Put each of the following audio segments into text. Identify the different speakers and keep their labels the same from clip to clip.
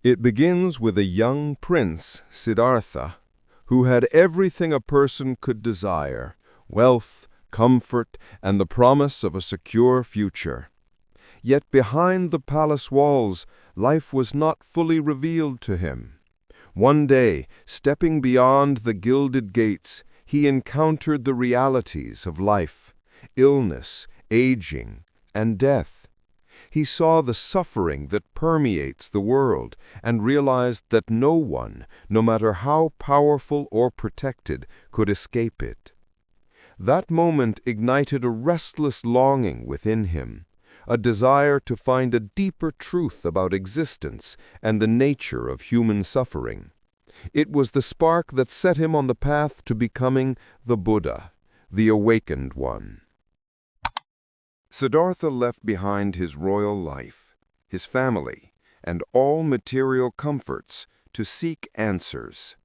Speaker 1: It begins with a young prince, Siddhartha, who had everything a person could desire: wealth, comfort, and the promise of a secure future. Yet behind the palace walls, life was not fully revealed to him. One day, stepping beyond the gilded gates, he encountered the realities of life: illness, aging, and death. He saw the suffering that permeates the world and realized that no one, no matter how powerful or protected, could escape it. That moment ignited a restless longing within him, a desire to find a deeper truth about existence and the nature of human suffering. It was the spark that set him on the path to becoming the Buddha, the awakened one. Siddhartha left behind his royal life, his family, and all material comforts to seek answers.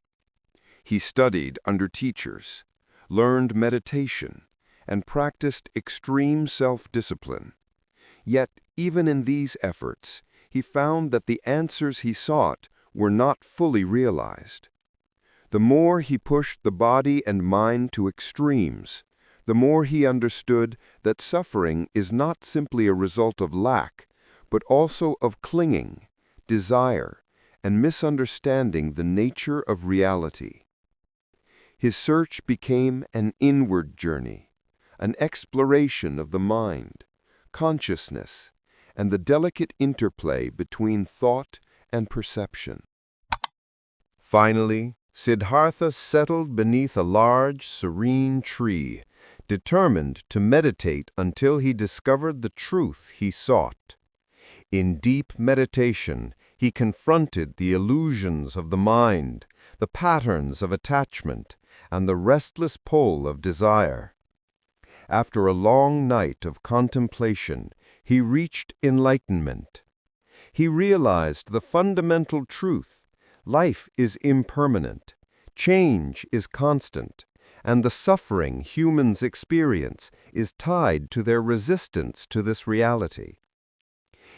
Speaker 1: He studied under teachers, learned meditation, and practiced extreme self-discipline. Yet, even in these efforts, he found that the answers he sought were not fully realized. The more he pushed the body and mind to extremes, the more he understood that suffering is not simply a result of lack, but also of clinging, desire, and misunderstanding the nature of reality. His search became an inward journey, an exploration of the mind, consciousness, and the delicate interplay between thought and perception. Finally, Siddhartha settled beneath a large, serene tree, determined to meditate until he discovered the truth he sought. In deep meditation, he confronted the illusions of the mind, the patterns of attachment, and the restless pull of desire. After a long night of contemplation, he reached enlightenment. He realized the fundamental truth: life is impermanent, change is constant, and the suffering humans experience is tied to their resistance to this reality.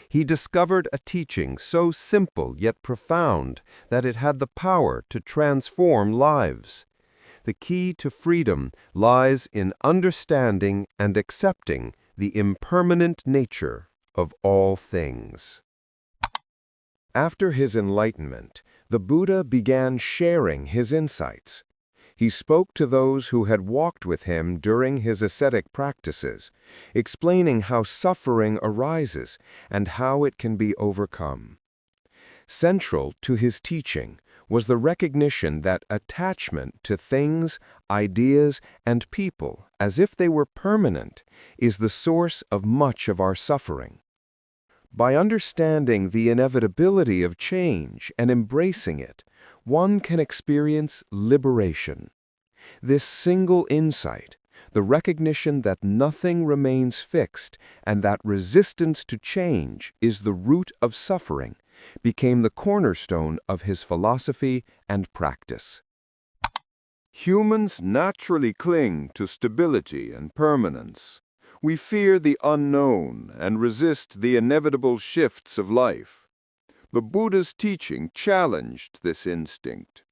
Speaker 1: He discovered a teaching so simple yet profound that it had the power to transform lives. The key to freedom lies in understanding and accepting the impermanent nature of all things. After his enlightenment, the Buddha began sharing his insights. He spoke to those who had walked with him during his ascetic practices, explaining how suffering arises and how it can be overcome. Central to his teaching was the recognition that attachment to things, ideas, and people, as if they were permanent, is the source of much of our suffering. By understanding the inevitability of change and embracing it, one can experience liberation. This single insight, the recognition that nothing remains fixed and that resistance to change is the root of suffering, became the cornerstone of his philosophy and practice. Humans naturally cling to stability and permanence. We fear the unknown and resist the inevitable shifts of life. The Buddha's teaching challenged this instinct.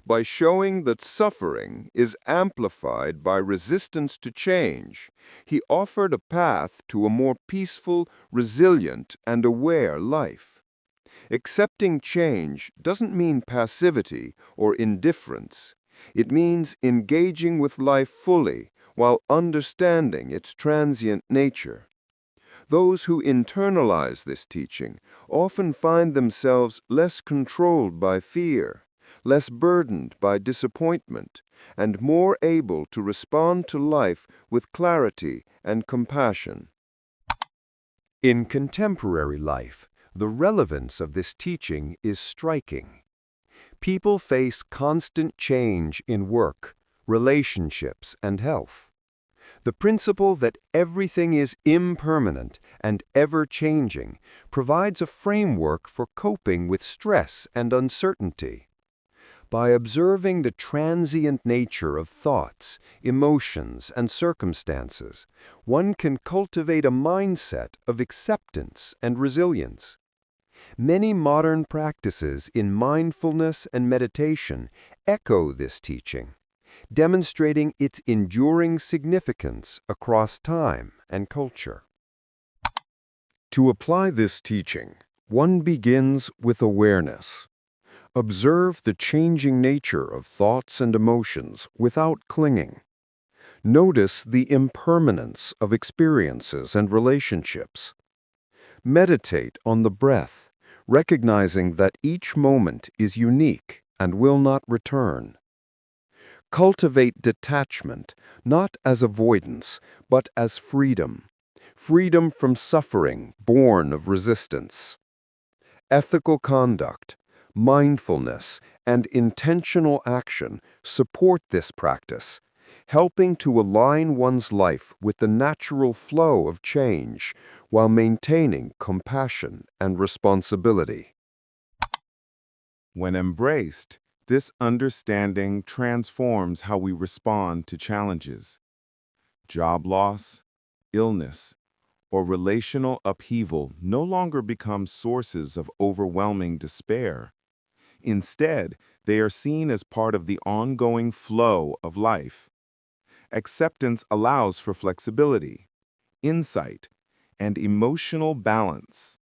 Speaker 1: By showing that suffering is amplified by resistance to change, he offered a path to a more peaceful, resilient, and aware life. Accepting change doesn't mean passivity or indifference. It means engaging with life fully while understanding its transient nature. Those who internalize this teaching often find themselves less controlled by fear, less burdened by disappointment, and more able to respond to life with clarity and compassion. In contemporary life, the relevance of this teaching is striking. People face constant change in work, relationships, and health. The principle that everything is impermanent and ever-changing provides a framework for coping with stress and uncertainty. By observing the transient nature of thoughts, emotions, and circumstances, one can cultivate a mindset of acceptance and resilience. Many modern practices in mindfulness and meditation echo this teaching, demonstrating its enduring significance across time and culture. To apply this teaching, one begins with awareness. Observe the changing nature of thoughts and emotions without clinging. Notice the impermanence of experiences and relationships. Meditate on the breath, recognizing that each moment is unique and will not return. Cultivate detachment, not as avoidance, but as freedom. Freedom from suffering born of resistance. Ethical conduct, mindfulness, and intentional action support this practice, helping to align one's life with the natural flow of change while maintaining compassion and responsibility.
Speaker 2: When embraced, this understanding transforms how we respond to challenges. Job loss, illness, or relational upheaval no longer become sources of overwhelming despair. Instead, they are seen as part of the ongoing flow of life. Acceptance allows for flexibility, insight, and emotional balance.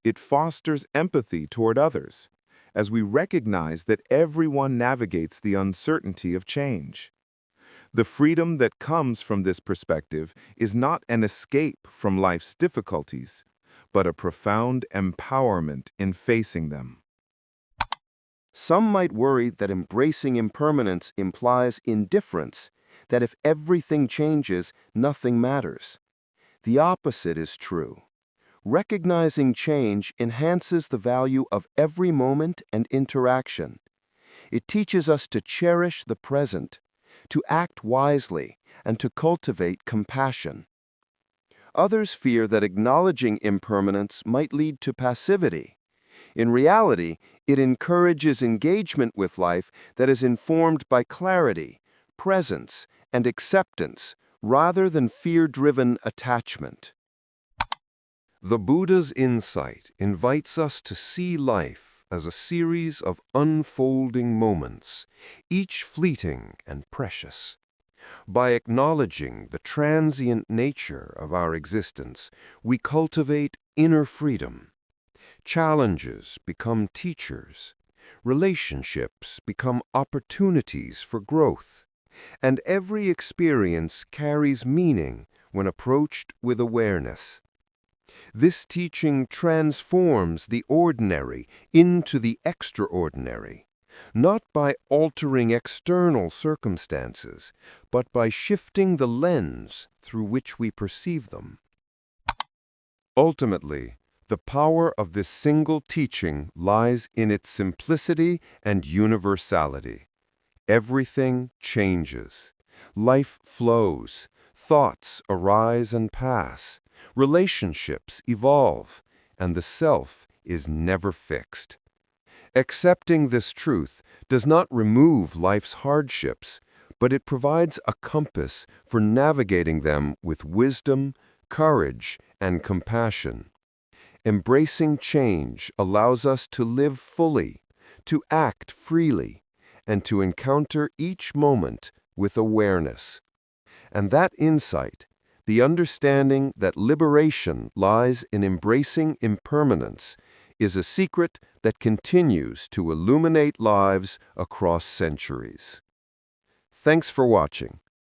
Speaker 2: It fosters empathy toward others, as we recognize that everyone navigates the uncertainty of change. The freedom that comes from this perspective is not an escape from life's difficulties, but a profound empowerment in facing them.
Speaker 1: Some might worry that embracing impermanence implies indifference, that if everything changes, nothing matters. The opposite is true. Recognizing change enhances the value of every moment and interaction. It teaches us to cherish the present, to act wisely, and to cultivate compassion. Others fear that acknowledging impermanence might lead to passivity. In reality, it encourages engagement with life that is informed by clarity, presence, and acceptance, rather than fear-driven attachment. The Buddha's insight invites us to see life as a series of unfolding moments, each fleeting and precious. By acknowledging the transient nature of our existence, we cultivate inner freedom. Challenges become teachers, relationships become opportunities for growth, and every experience carries meaning when approached with awareness. This teaching transforms the ordinary into the extraordinary, not by altering external circumstances, but by shifting the lens through which we perceive them. Ultimately, the power of this single teaching lies in its simplicity and universality. Everything changes. Life flows. Thoughts arise and pass. Relationships evolve, and the self is never fixed. Accepting this truth does not remove life's hardships, but it provides a compass for navigating them with wisdom, courage, and compassion. Embracing change allows us to live fully, to act freely, and to encounter each moment with awareness. And that insight, the understanding that liberation lies in embracing impermanence, is a secret that continues to illuminate lives across centuries. Thanks for watching.